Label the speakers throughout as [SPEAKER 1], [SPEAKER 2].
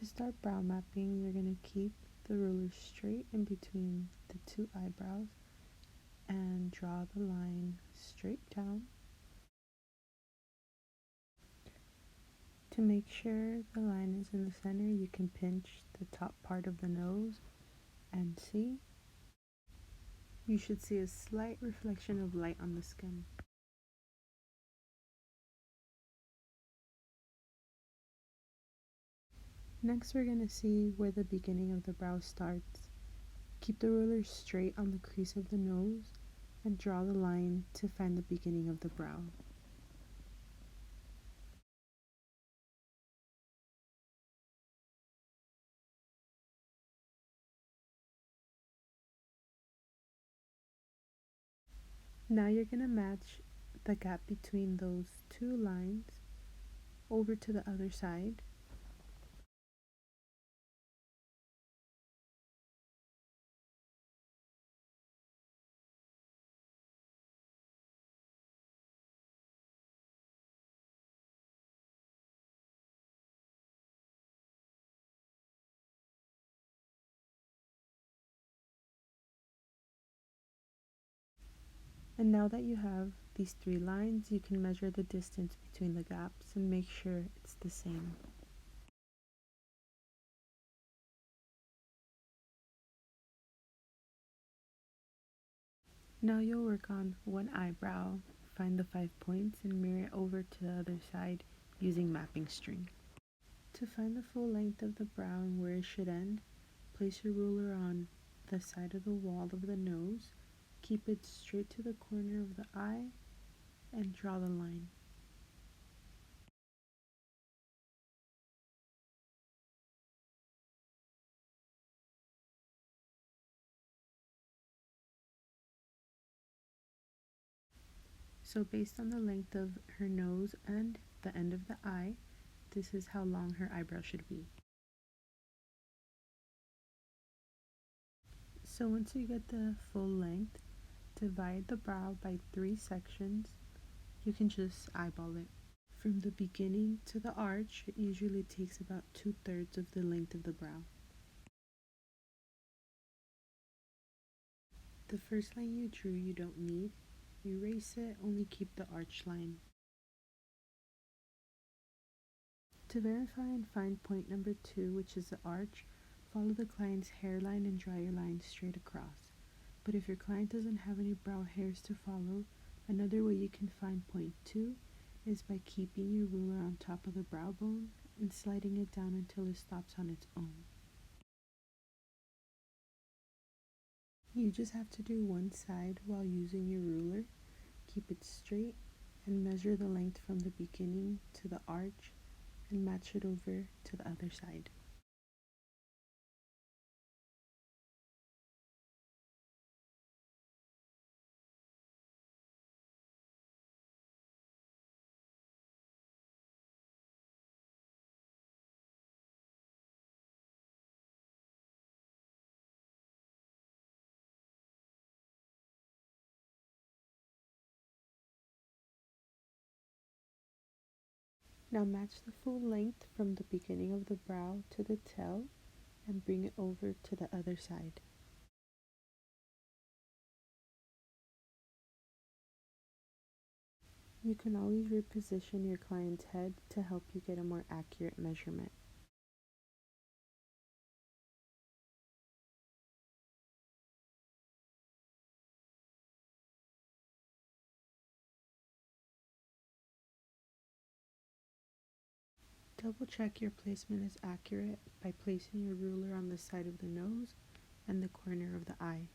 [SPEAKER 1] To start brow mapping, you're going to keep the ruler straight in between the two eyebrows and draw the line straight down. To make sure the line is in the center, you can pinch the top part of the nose and see. You should see a slight reflection of light on the skin. Next, we're going to see where the beginning of the brow starts. Keep the ruler straight on the crease of the nose and draw the line to find the beginning of the brow. Now you're going to match the gap between those two lines over to the other side. And now that you have these three lines, you can measure the distance between the gaps and make sure it's the same. Now you'll work on one eyebrow, find the 5 points and mirror it over to the other side using mapping string. To find the full length of the brow and where it should end, place your ruler on the side of the wall of the nose, keep it straight to the corner of the eye, and draw the line. So based on the length of her nose and the end of the eye, this is how long her eyebrow should be. So once you get the full length, divide the brow by 3 sections. You can just eyeball it. From the beginning to the arch, it usually takes about 2/3 of the length of the brow. The first line you drew you don't need. Erase it, only keep the arch line. To verify and find point number 2, which is the arch, follow the client's hairline and draw your line straight across. But if your client doesn't have any brow hairs to follow, another way you can find point 2 is by keeping your ruler on top of the brow bone and sliding it down until it stops on its own. You just have to do one side while using your ruler, keep it straight, and measure the length from the beginning to the arch and match it over to the other side. Now match the full length from the beginning of the brow to the tail and bring it over to the other side. You can always reposition your client's head to help you get a more accurate measurement. Double check your placement is accurate by placing your ruler on the side of the nose and the corner of the eye.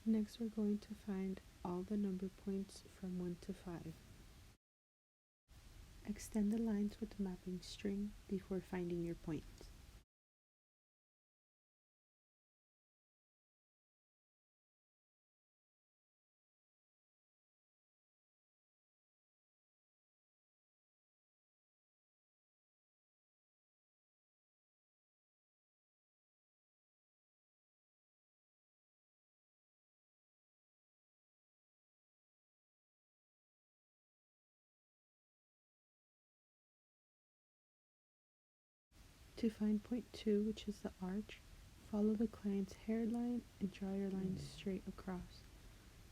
[SPEAKER 1] Next, we're going to find all the number points from 1 to 5. Extend the lines with the mapping string before finding your points. To find point 2, which is the arch, follow the client's hairline and draw your line straight across.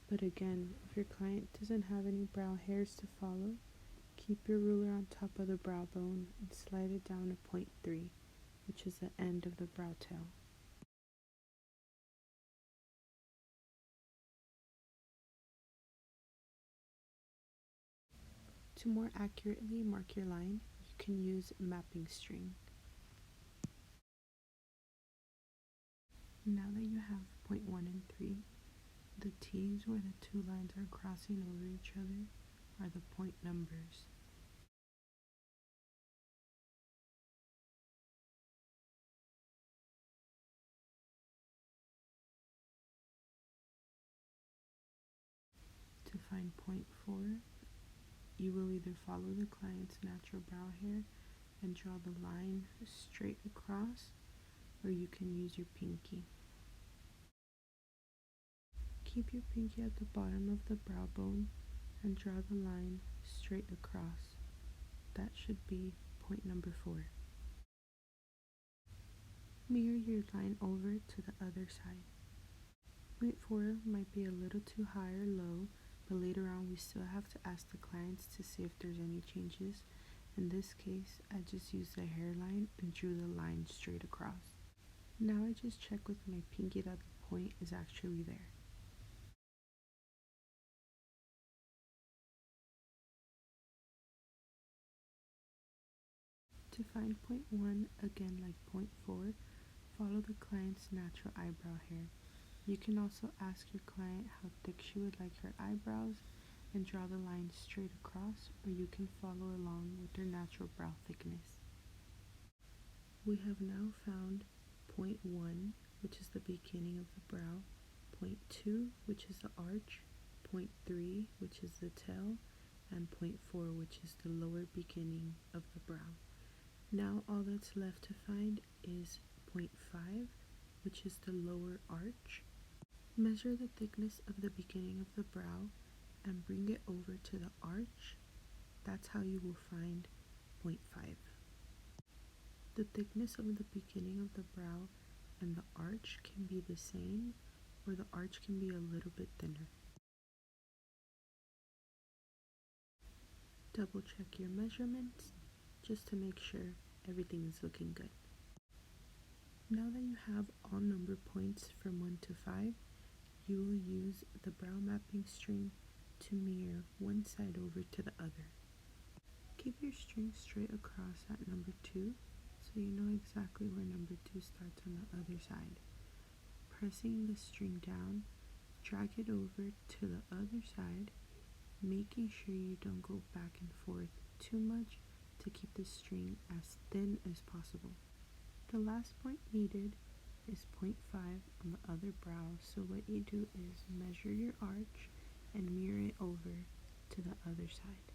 [SPEAKER 1] But again, if your client doesn't have any brow hairs to follow, keep your ruler on top of the brow bone and slide it down to point 3, which is the end of the brow tail. To more accurately mark your line, you can use mapping string. Now that you have point 1 and 3, the T's where the two lines are crossing over each other are the point numbers. To find point 4, you will either follow the client's natural brow hair and draw the line straight across, or you can use your pinky. Keep your pinky at the bottom of the brow bone and draw the line straight across. That should be point number 4. Mirror your line over to the other side. Point 4 might be a little too high or low, but later on we still have to ask the clients to see if there's any changes. In this case, I just used the hairline and drew the line straight across. Now I just check with my pinky that the point is actually there. To find point 1, again like point 4, follow the client's natural eyebrow hair. You can also ask your client how thick she would like her eyebrows and draw the line straight across, or you can follow along with their natural brow thickness. We have now found point 1, which is the beginning of the brow, point 2, which is the arch, point 3, which is the tail, and point 4, which is the lower beginning of the brow. Now all that's left to find is point 5, which is the lower arch. Measure the thickness of the beginning of the brow and bring it over to the arch. That's how you will find point 5. The thickness of the beginning of the brow and the arch can be the same, or the arch can be a little bit thinner. Double check your measurements just to make sure everything is looking good. Now that you have all number points from 1 to 5, you will use the brow mapping string to mirror one side over to the other. Keep your string straight across at number 2 so you know exactly where number 2 starts on the other side. Pressing the string down, drag it over to the other side, making sure you don't go back and forth too much to keep the string as thin as possible. The last point needed is point 5 on the other brow, so what you do is measure your arch and mirror it over to the other side.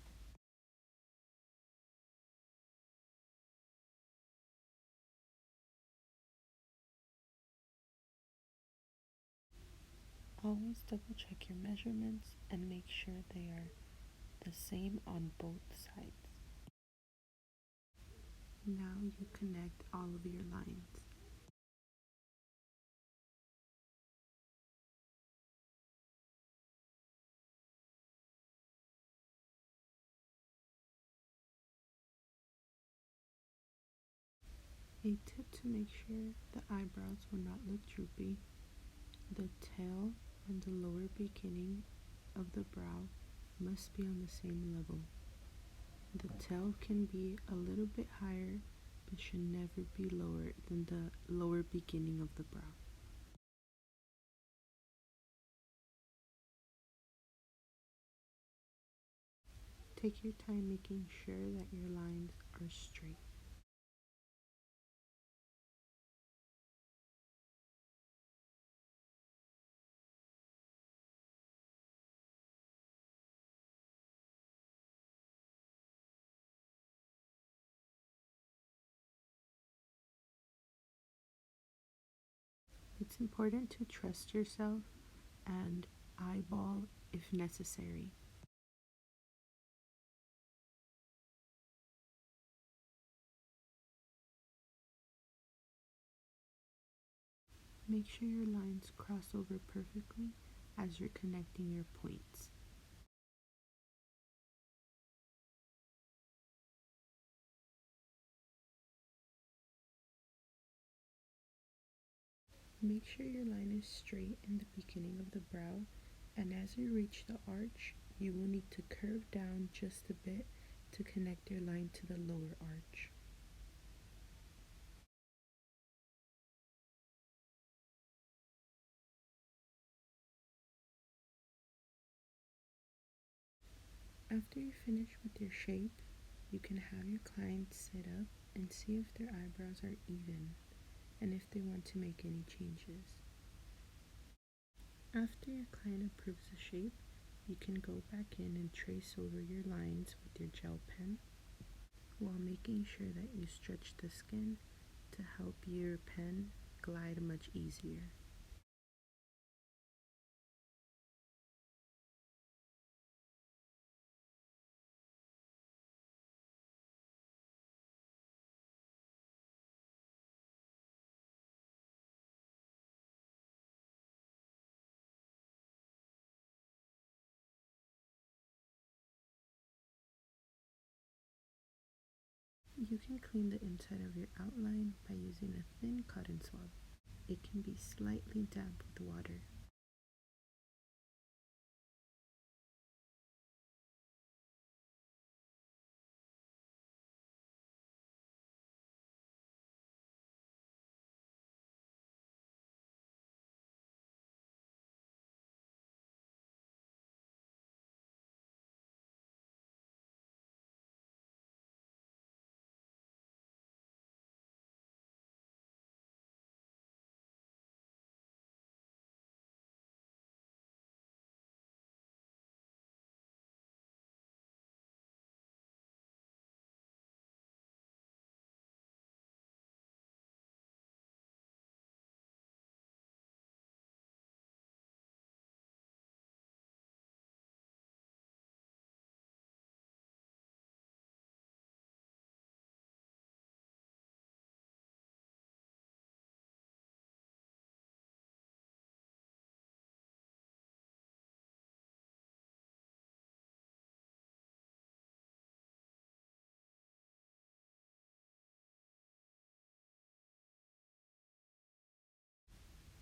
[SPEAKER 1] Always double check your measurements and make sure they are the same on both sides. Now you connect all of your lines. A tip to make sure the eyebrows will not look droopy: the tail and the lower beginning of the brow must be on the same level. The tail can be a little bit higher, but should never be lower than the lower beginning of the brow. Take your time making sure that your lines are straight. It's important to trust yourself and eyeball if necessary. Make sure your lines cross over perfectly as you're connecting your points. Make sure your line is straight in the beginning of the brow, and as you reach the arch, you will need to curve down just a bit to connect your line to the lower arch. After you finish with your shape, you can have your client sit up and see if their eyebrows are even and if they want to make any changes. After your client approves the shape, you can go back in and trace over your lines with your gel pen while making sure that you stretch the skin to help your pen glide much easier. You can clean the inside of your outline by using a thin cotton swab. It can be slightly damp with water.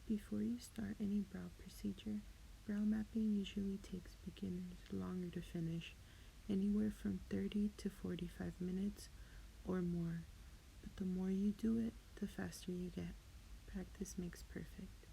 [SPEAKER 1] Before you start any brow procedure, brow mapping usually takes beginners longer to finish, anywhere from 30 to 45 minutes or more. But the more you do it, the faster you get. Practice makes perfect.